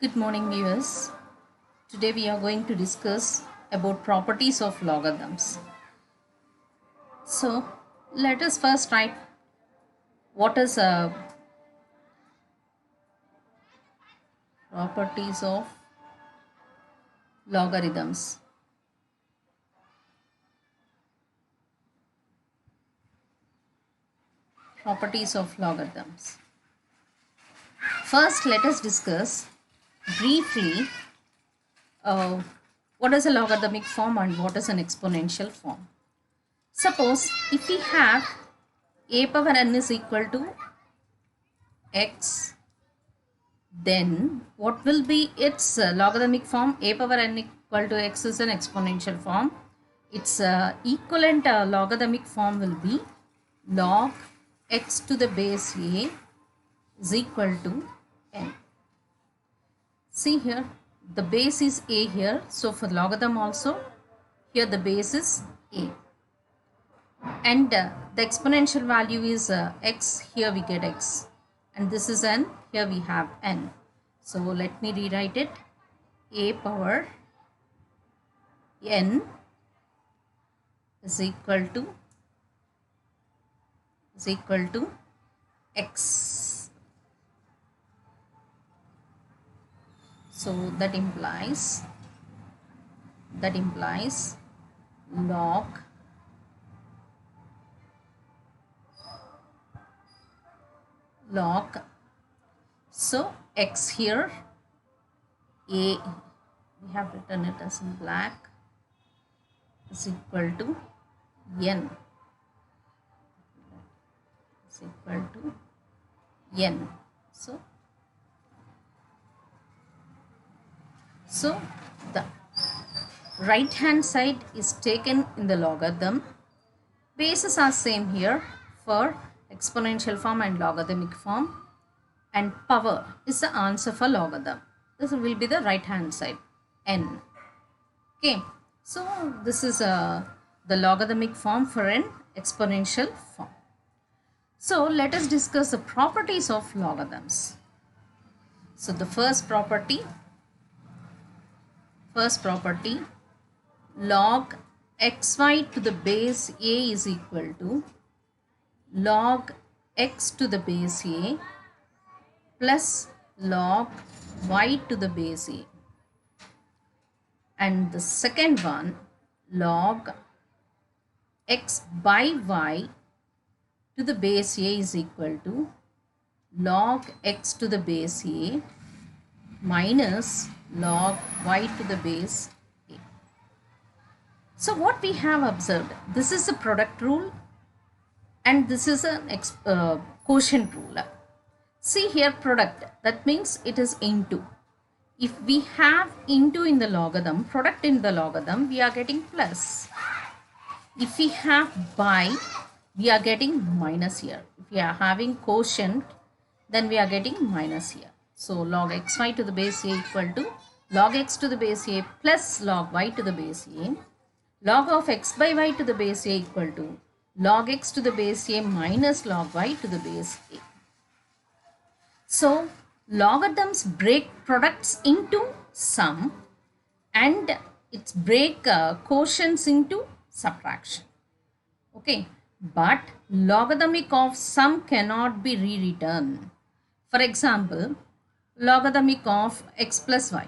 Good morning, viewers. Today we are going to discuss about properties of logarithms. So, let us first write what is properties of logarithms. Properties of logarithms. First, let us discuss briefly uh, what is a logarithmic form and what is an exponential form. Suppose if we have a power n is equal to x, then what will be its logarithmic form? A power n equal to x is an exponential form. Its equivalent logarithmic form will be log x to the base a is equal to n. See here, the base is a here. So for logarithm also, here the base is a. And the exponential value is x. Here we get x. And this is n. Here we have n. So let me rewrite it. A power n is equal to x. So that implies log so x here a, we have written it as in black, is equal to n, is equal to n. So the right hand side is taken in the logarithm. Bases are same here for exponential form and logarithmic form, and power is the answer for logarithm. This will be the right hand side, n. Okay, so this is the logarithmic form for an exponential form. So let us discuss the properties of logarithms. So the first property, log xy to the base a is equal to log x to the base a plus log y to the base a. And the second one, log x by y to the base a is equal to log x to the base a minus log y to the base a. So what we have observed, this is a product rule and this is a quotient rule. See here, product, that means it is into. If we have into in the logarithm, product in the logarithm, we are getting plus. If we have by, we are getting minus here. If we are having quotient, then we are getting minus here. So log xy to the base a equal to log x to the base a plus log y to the base a. Log of x by y to the base a equal to log x to the base a minus log y to the base a. So logarithms break products into sum and it's break quotients into subtraction. Okay, but logarithmic of sum cannot be rewritten. For example, logarithmic of x plus y.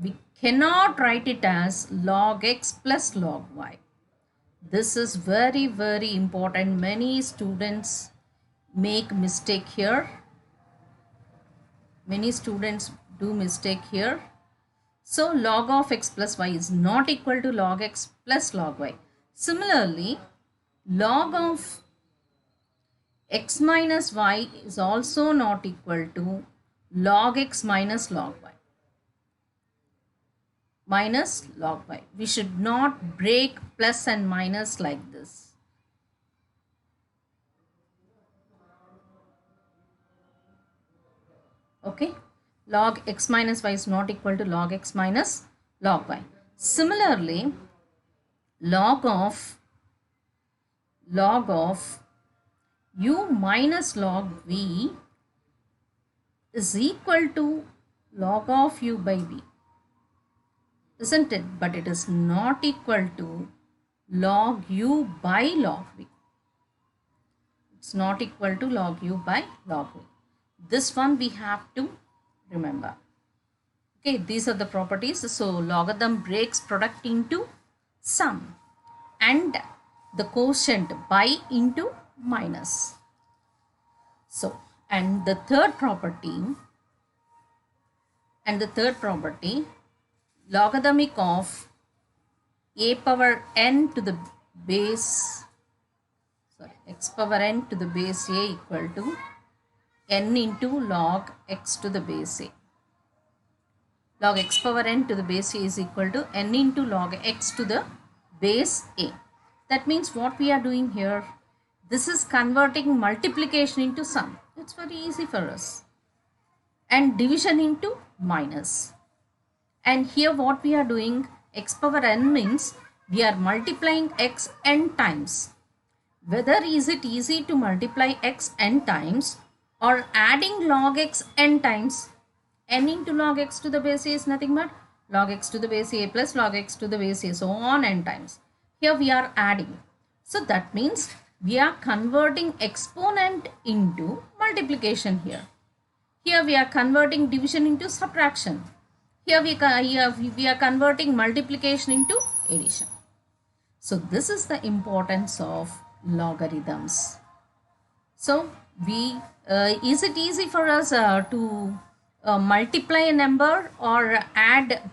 We cannot write it as log x plus log y. This is very, very important. Many students make mistake here. Many students do mistake here. So log of x plus y is not equal to log x plus log y. Similarly, log of x minus y is also not equal to log x minus log y. Minus log y. We should not break plus and minus like this. Okay, log x minus y is not equal to log x minus log y. Similarly, log of u minus log v is equal to log of u by v, isn't it? But it is not equal to log u by log v. It's not equal to log u by log v. This one we have to remember. Okay, these are the properties. So logarithm breaks product into sum and the quotient by into minus. So, and the third property, logarithmic of a power n to the base, x power n to the base a equal to n into log x to the base a. Log x power n to the base a is equal to n into log x to the base a. That means what we are doing here, this is converting multiplication into sum. It's very easy for us. And division into minus. And here what we are doing, x power n means we are multiplying x n times. Whether is it easy to multiply x n times or adding log x n times. N into log x to the base a is nothing but log x to the base a plus log x to the base a, so on n times. Here we are adding. So that means we are converting exponent into multiplication here. Here we are converting division into subtraction. Here we are converting multiplication into addition. So this is the importance of logarithms. So is it easy for us to multiply a number or add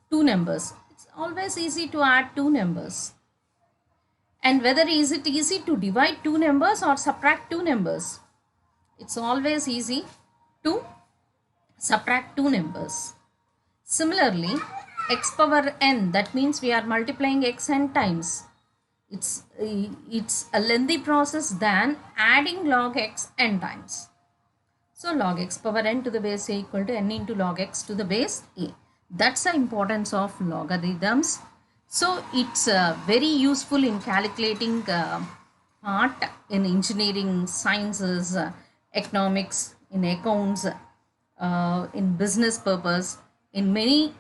two numbers? It's always easy to add two numbers. And whether is it easy to divide two numbers or subtract two numbers? It's always easy to subtract two numbers. Similarly, x power n, that means we are multiplying x n times. It's a lengthy process than adding log x n times. So log x power n to the base a equal to n into log x to the base a. That's the importance of logarithms. So it's very useful in calculating part in engineering, sciences, economics, in accounts, in business purpose. In many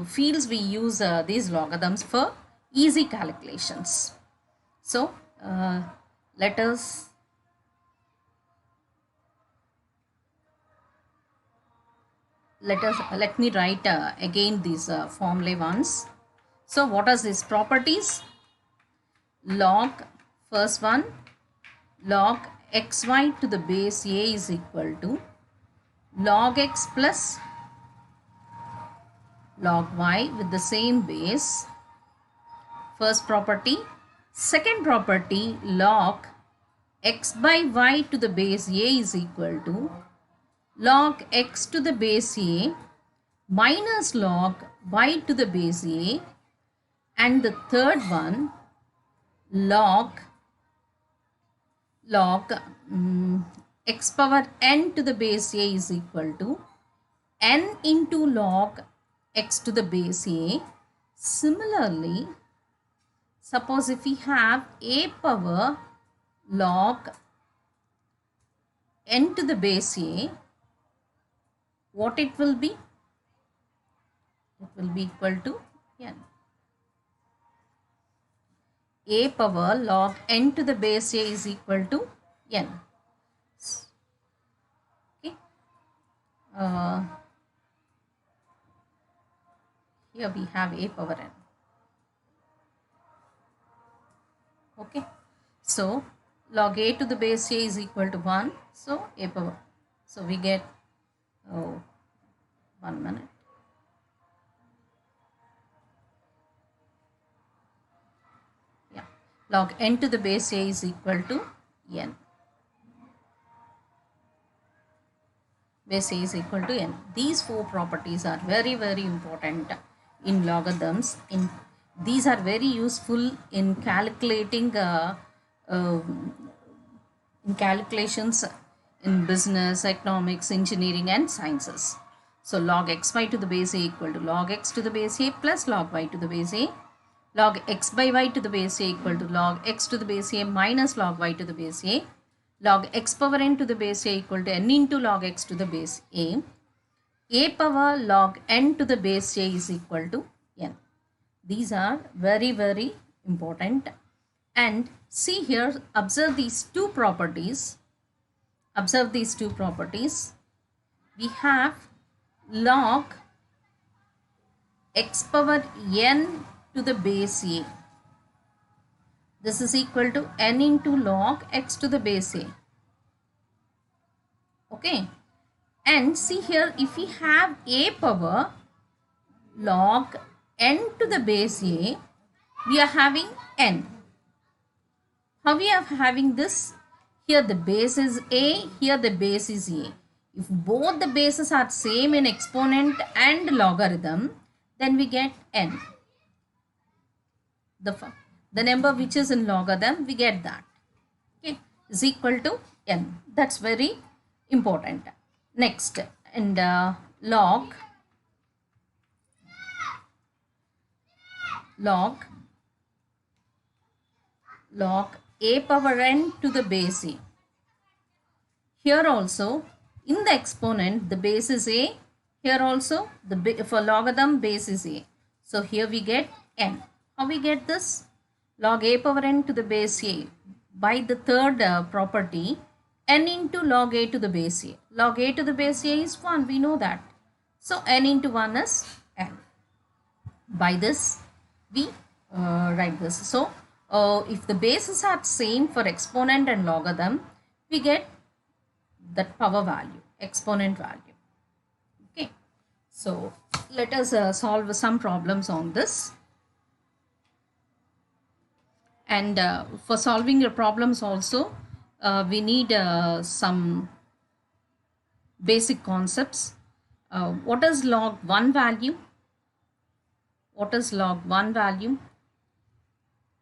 fields we use these logarithms for easy calculations. So let me write again these formulae once. So what are these properties? Log, first one, log xy to the base a is equal to log x plus log y with the same base. First property. Second property, log x by y to the base a is equal to log x to the base a minus log y to the base a. And the third one, log x power n to the base a is equal to n into log x to the base a. Similarly, suppose if we have a power log n to the base a, what it will be? It will be equal to n. A power log n to the base a is equal to n. Okay. Here we have a power n. Okay. So log a to the base a is equal to 1. So a power. So we get 1 minute. Log n to the base a is equal to n. Base a is equal to n. These four properties are very, very important in logarithms. These are very useful in calculating in calculations in business, economics, engineering and sciences. So log xy to the base a equal to log x to the base a plus log y to the base a. Log x by y to the base a equal to log x to the base a minus log y to the base a. log x power n to the base a equal to n into log x to the base a power log n to the base a is equal to n. These are very, very important. And see here, observe these two properties. Observe these two properties. We have log x power n to the base a. This is equal to n into log x to the base a. Okay. And see here, if we have a power log n to the base a, we are having n. How we are having this? Here the base is a, here the base is a. If both the bases are same in exponent and logarithm, then we get n. The number which is in logarithm, we get that. Okay, is equal to n. That's very important. Next, and log a power n to the base a. Here also, in the exponent, the base is a. Here also, for logarithm, base is a. So here we get n. How we get this? Log a power n to the base a by the third property, n into log a to the base a. Log a to the base a is 1. We know that. So n into 1 is n. By this, we write this. So if the bases are same for exponent and logarithm, we get that power value, exponent value. Okay. So let us solve some problems on this. And for solving your problems also, we need some basic concepts. What is log 1 value? What is log 1 value?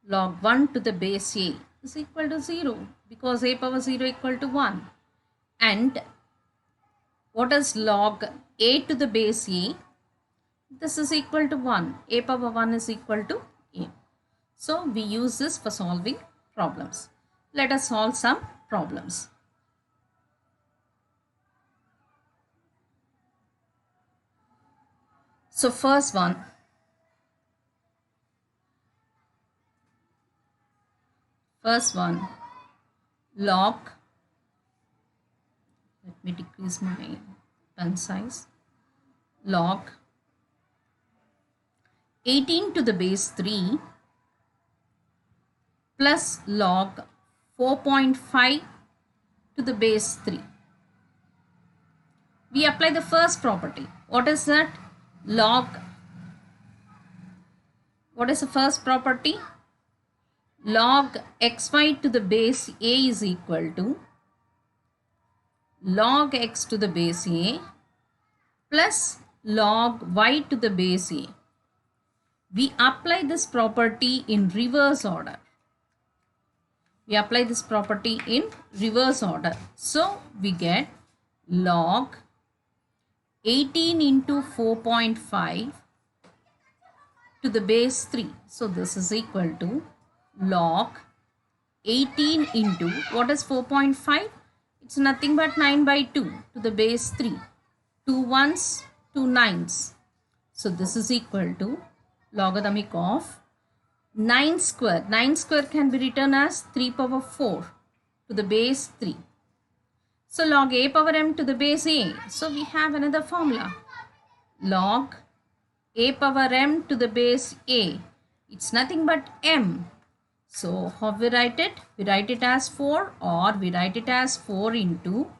Log 1 to the base a is equal to 0 because a power 0 equal to 1. And what is log a to the base a? This is equal to 1. A power 1 is equal to a. So we use this for solving problems. Let us solve some problems. So first one. Log, let me decrease my pen size, log 18 to the base 3 plus log 4.5 to the base 3. We apply the first property. What is that? What is the first property? Log xy to the base a is equal to log x to the base a plus log y to the base a. We apply this property in reverse order. So we get log 18 into 4.5 to the base 3. So this is equal to log 18 into, what is 4.5? It's nothing but 9 by 2 to the base 3. 2 ones, 2 nines. So this is equal to logarithmic of 9 square. 9 square can be written as 3 power 4 to the base 3. So log a power m to the base a. So we have another formula. Log a power m to the base a. It's nothing but m. So how we write it? We write it as 4, or we write it as 4 into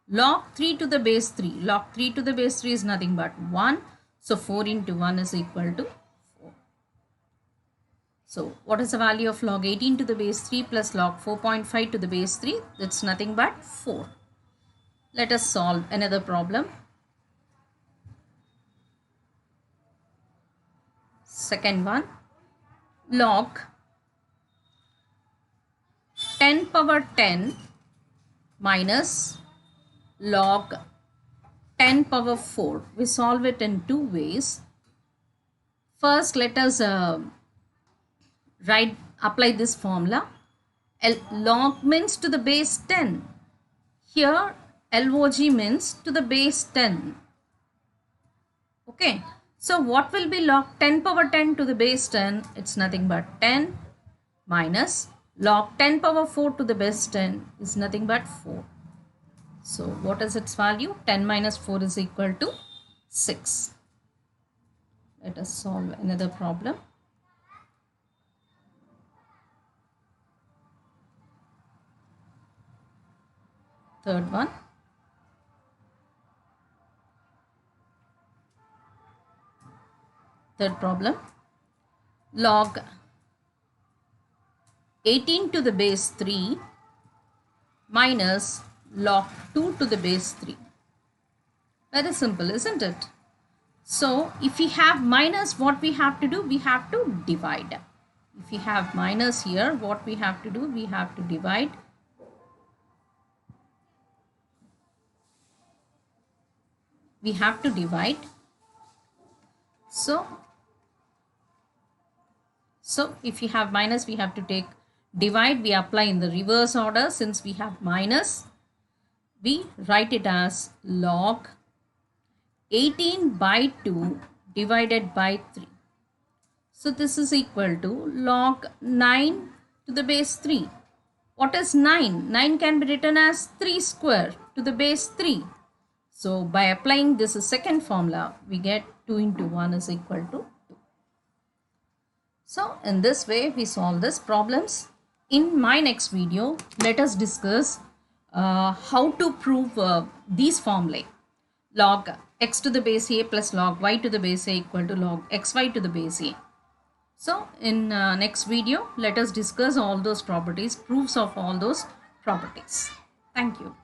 log 3 to the base 3. Log 3 to the base 3 is nothing but 1. So 4 into 1 is equal to 4. So what is the value of log 18 to the base 3 plus log 4.5 to the base 3? That's nothing but 4. Let us solve another problem. Second one, log 10 power 10 minus log 10 power 4. We solve it in two ways. First, let us apply this formula. Log means to the base 10. Here log means to the base 10. Okay. So what will be log 10 power 10 to the base 10? It's nothing but 10 minus log 10 power 4 to the base 10 is nothing but 4. So what is its value? 10 minus 4 is equal to 6. Let us solve another problem. Third one. Third problem. Log 18 to the base 3 minus log 2 to the base 3. Very simple, isn't it? So if we have minus, what we have to do? We have to divide. If we have minus here, what we have to do? We have to divide. We have to divide. So if we have minus, we have to take divide. We apply in the reverse order. Since we have minus, we write it as log 18 by 2 divided by 3. So this is equal to log 9 to the base 3. What is 9? 9 can be written as 3 square to the base 3. So by applying this second formula, we get 2 into 1 is equal to 2. So in this way, we solve these problems. In my next video, let us discuss how to prove these formulae. Log x to the base a plus log y to the base a equal to log xy to the base a. So in next video, let us discuss all those properties, proofs of all those properties. Thank you.